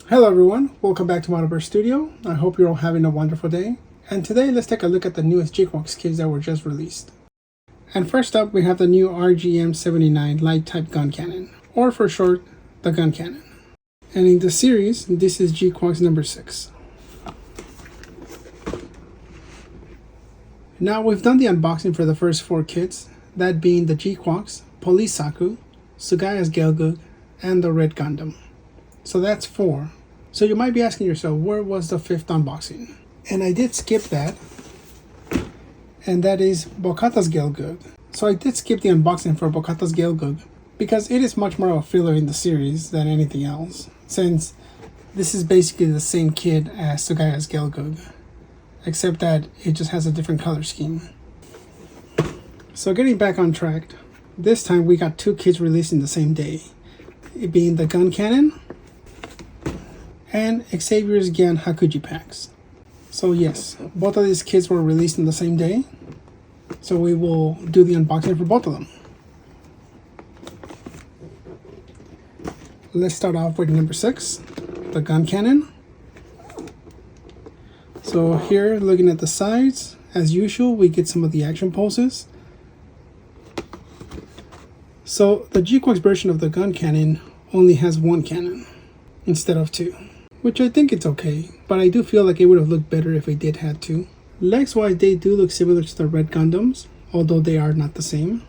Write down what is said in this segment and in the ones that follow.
Hello everyone, welcome back to Modelverse Studio. I hope you're all having a wonderful day. And today let's take a look at the newest GQuuuuuuX kits that were just released. And first up we have the new RGM-79 Light Type Guncannon, or for short, the Guncannon. And in the series, this is GQuuuuuuX number 6. Now we've done the unboxing for the first 4 kits, that being the GQuuuuuuX, Police Saku, Sugaya's Gelgug, and the Red Gundam. So that's 4. So you might be asking yourself, where was the 5th unboxing? And I did skip that. And that is Bokata's Gelgug. So I did skip the unboxing for Bokata's Gelgug because it is much more of a filler in the series than anything else, since this is basically the same kit as Sugaya's Gelgug, except that it just has a different color scheme. So getting back on track, this time we got 2 kits released in the same day, it being the Guncannon and Xavier's Gyan Hakuji-Packs. So yes, both of these kits were released in the same day, so we will do the unboxing for both of them. Let's start off with number 6, the Guncannon. So here, looking at the sides, as usual, we get some of the action poses. So the GQuuuuuuX version of the Guncannon only has 1 cannon instead of 2. Which I think it's okay, but I do feel like it would have looked better if it did have 2. Legs wise, they do look similar to the Red Gundams, although they are not the same.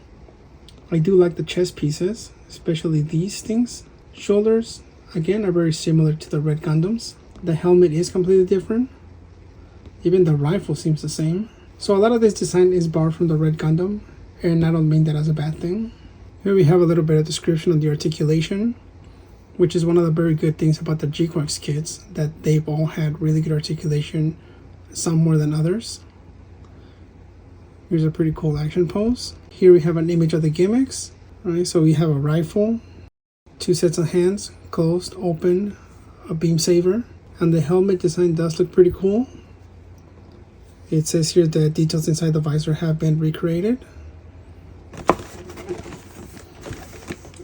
I do like the chest pieces, especially these things. Shoulders, again, are very similar to the Red Gundams. The helmet is completely different. Even the rifle seems the same. So a lot of this design is borrowed from the Red Gundam, and I don't mean that as a bad thing. Here we have a little bit of description on the articulation, which is one of the very good things about the GQuuuuuuX kits, that they've all had really good articulation, some more than others. Here's a pretty cool action pose. Here we have an image of the gimmicks, right? So we have a rifle, 2 sets of hands, closed, open, a beam saber, and the helmet design does look pretty cool. It says here that details inside the visor have been recreated.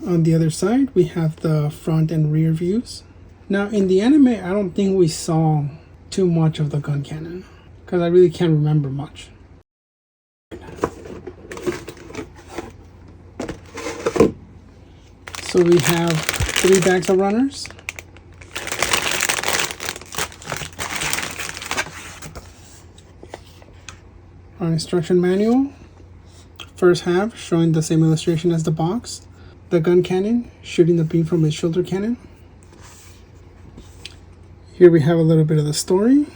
On the other side, we have the front and rear views. Now, in the anime, I don't think we saw too much of the Guncannon, because I really can't remember much. So we have 3 bags of runners. Our instruction manual. First half showing the same illustration as the box. The Guncannon shooting the beam from his shoulder cannon. Here we have a little bit of the story.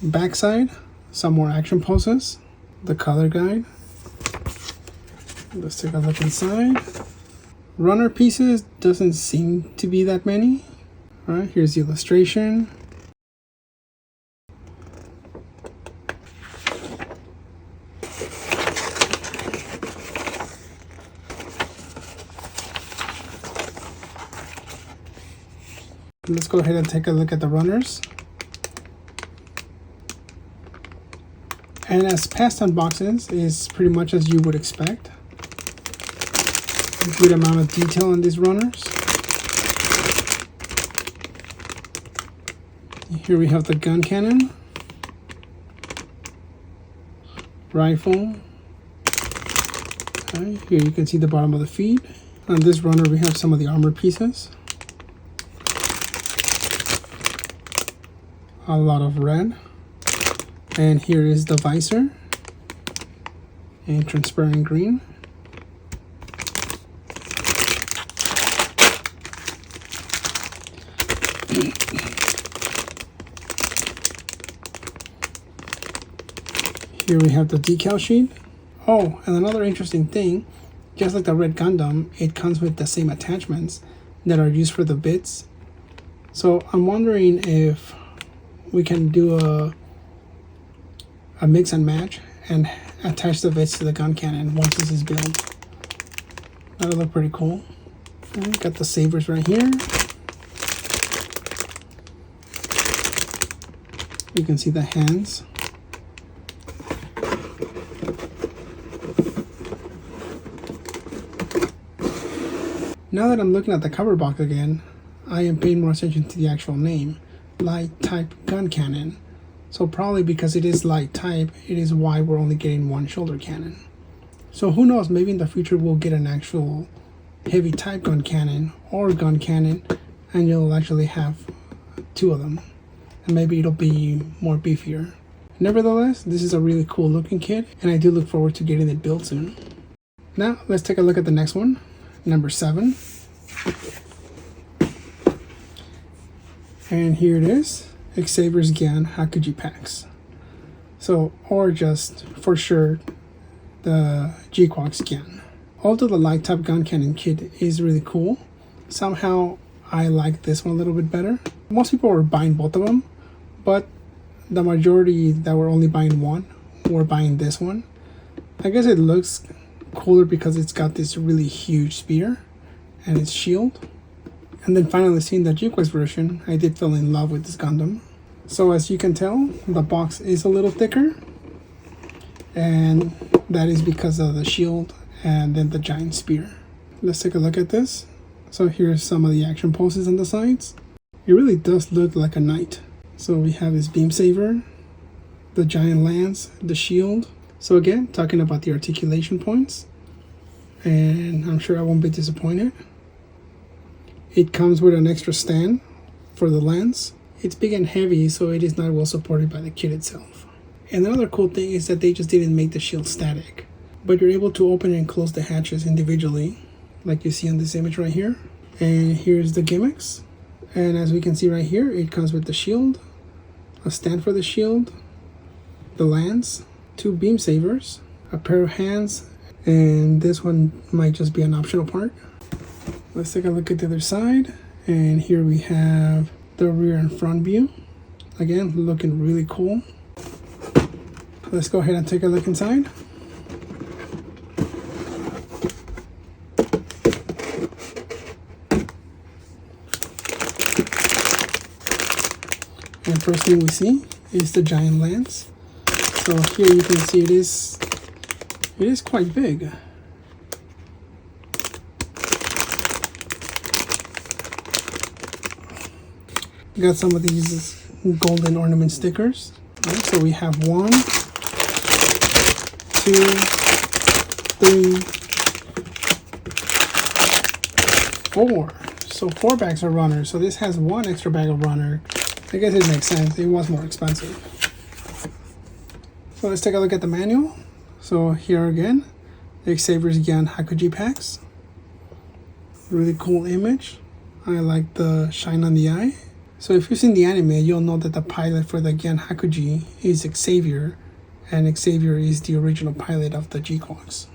Backside, some more action poses. The color guide. Let's take a look inside. Runner pieces doesn't seem to be that many. All right, here's the illustration. Let's go ahead and take a look at the runners. And as past unboxings, is pretty much as you would expect. A good amount of detail on these runners. Here we have the Guncannon, rifle. Okay, here you can see the bottom of the feet. On this runner we have some of the armor pieces. A lot of red, and here is the visor in transparent green. Here we have the decal sheet. Oh, and another interesting thing, just like the Red Gundam, it comes with the same attachments that are used for the bits. So I'm wondering if we can do a mix and match and attach the bits to the Guncannon once this is built. That'll look pretty cool. Okay, got the sabers right here. You can see the hands. Now that I'm looking at the cover box again, I am paying more attention to the actual name, Light Type Guncannon. So probably because it is light type, it is why we're only getting one shoulder cannon. So who knows, maybe in the future we'll get an actual heavy type Guncannon or Guncannon, and you'll actually have two of them. And maybe it'll be more beefier. Nevertheless, this is a really cool looking kit, and I do look forward to getting it built soon. Now, let's take a look at the next one, number 7. And here it is, Xavier's Gyan Hakuji-Packs. So, or just for sure, the GQuuuuuuX Gyan. Although the light type Guncannon kit is really cool, somehow I like this one a little bit better. Most people were buying both of them, but the majority that were only buying one were buying this one. I guess it looks cooler because it's got this really huge spear and its shield. And then finally seeing the GQuuuuuuX version, I did fall in love with this Gundam. So as you can tell, the box is a little thicker, and that is because of the shield and then the giant spear. Let's take a look at this. So here's some of the action poses on the sides. It really does look like a knight. So we have this beam saber, the giant lance, the shield. So again, talking about the articulation points, and I'm sure I won't be disappointed. It comes with an extra stand for the lance. It's big and heavy, so it is not well supported by the kit itself. And another cool thing is that they just didn't make the shield static, but you're able to open and close the hatches individually, like you see on this image right here. And here's the gimmicks. And as we can see right here, it comes with the shield, a stand for the shield, the lance, 2 beam sabers, a pair of hands, and this one might just be an optional part. Let's take a look at the other side, and here we have the rear and front view. Again, looking really cool. Let's go ahead and take a look inside. And first thing we see is the giant lance. So here you can see it is quite big. Got some of these golden ornament stickers. All right, so we have 1, 2, 3, 4. So 4 bags of runner. So this has 1 extra bag of runner. I guess it makes sense. It was more expensive. So let's take a look at the manual. So here again, Xavier's Gyan Hakuji-Packs. Really cool image. I like the shine on the eye. So if you've seen the anime, you'll know that the pilot for the Gyan Hakuji is Xavier, and Xavier is the original pilot of the GQuuuuuuX.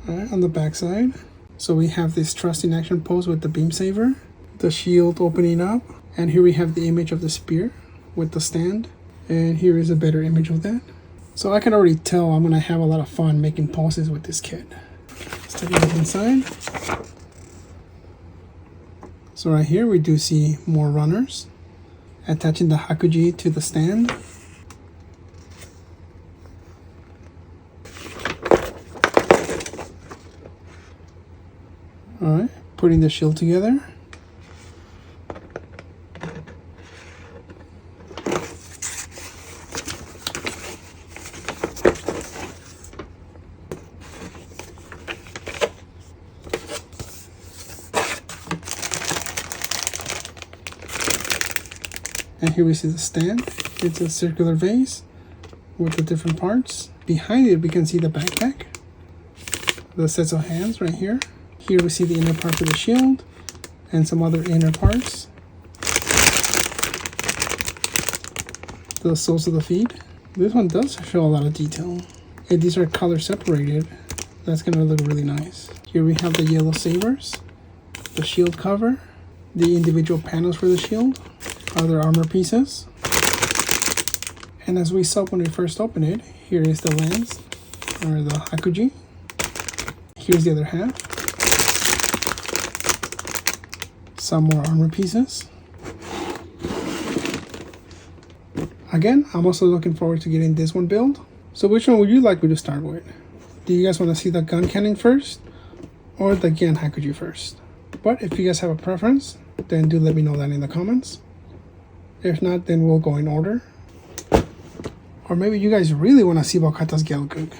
Alright, on the back side, so we have this trusting action pose with the beam saber, the shield opening up, and here we have the image of the spear with the stand, and here is a better image of that. So I can already tell I'm gonna have a lot of fun making poses with this kit. Let's take a look inside. So right here we do see more runners, attaching the Hakuji to the stand. Alright, putting the shield together. And here we see the stand. It's a circular vase with the different parts. Behind it, we can see the backpack, the sets of hands right here. Here we see the inner part of the shield and some other inner parts. The soles of the feet. This one does show a lot of detail. And these are color separated. That's gonna look really nice. Here we have the yellow sabers, the shield cover, the individual panels for the shield, other armor pieces. And as we saw when we first opened it, here is the lens, or the Hakuji. Here's the other half. Some more armor pieces. Again, I'm also looking forward to getting this one built. So which one would you like me to start with? Do you guys want to see the Guncannon first? or the Gyan Hakuji first. But if you guys have a preference, then do let me know that in the comments. If not, then we'll go in order. Or maybe you guys really want to see Bokata's Gelgoog.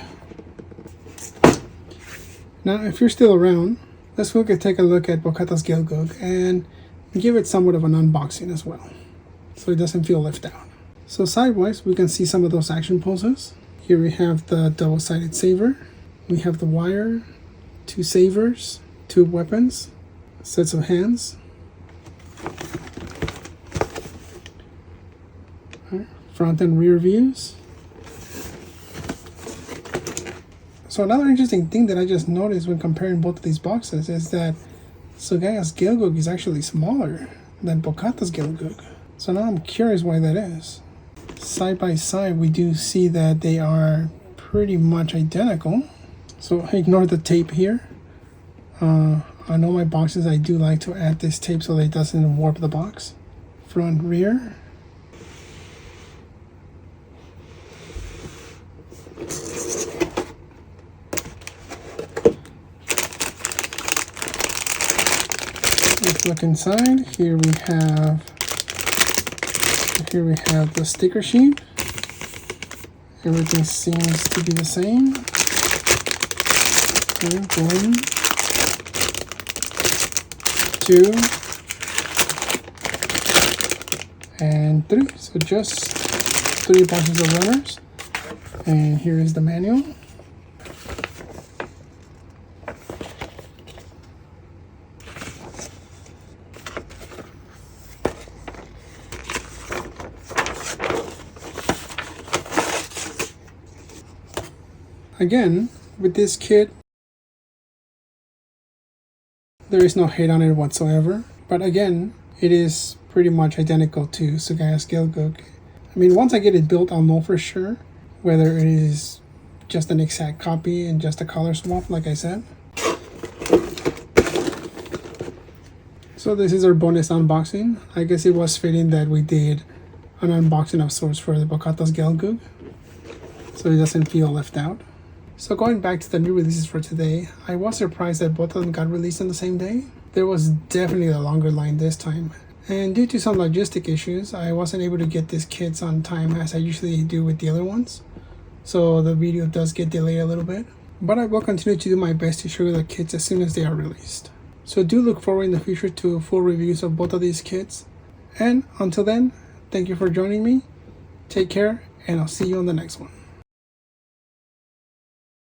Now, if you're still around, let's take a look at Bokata's Gelgoog and give it somewhat of an unboxing as well, so it doesn't feel left out. So sidewise, we can see some of those action poses. Here we have the double-sided saber. We have the wire, 2 sabers, 2 weapons, sets of hands. Front and rear views. So another interesting thing that I just noticed when comparing both of these boxes is that Sugaya's Gelgoog is actually smaller than Bokata's Gelgoog. So now I'm curious why that is. Side by side, we do see that they are pretty much identical. So ignore the tape here. On all my boxes, I do like to add this tape so that it doesn't warp the box. Front, rear. Let's look inside. Here we have the sticker sheet. Everything seems to be the same. Okay, 1, 2, and 3. So just 3 boxes of runners. And here is the manual. Again, with this kit, there is no hate on it whatsoever. But again, it is pretty much identical to Sugaya's Gelgoog. I mean, once I get it built, I'll know for sure whether it is just an exact copy and just a color swap, like I said. So this is our bonus unboxing. I guess it was fitting that we did an unboxing of sorts for the Bokata's Gelgoog, so it doesn't feel left out. So going back to the new releases for today, I was surprised that both of them got released on the same day. There was definitely a longer line this time. And due to some logistic issues, I wasn't able to get these kits on time as I usually do with the other ones. So the video does get delayed a little bit. But I will continue to do my best to show you the kits as soon as they are released. So do look forward in the future to full reviews of both of these kits. And until then, thank you for joining me. Take care, and I'll see you on the next one.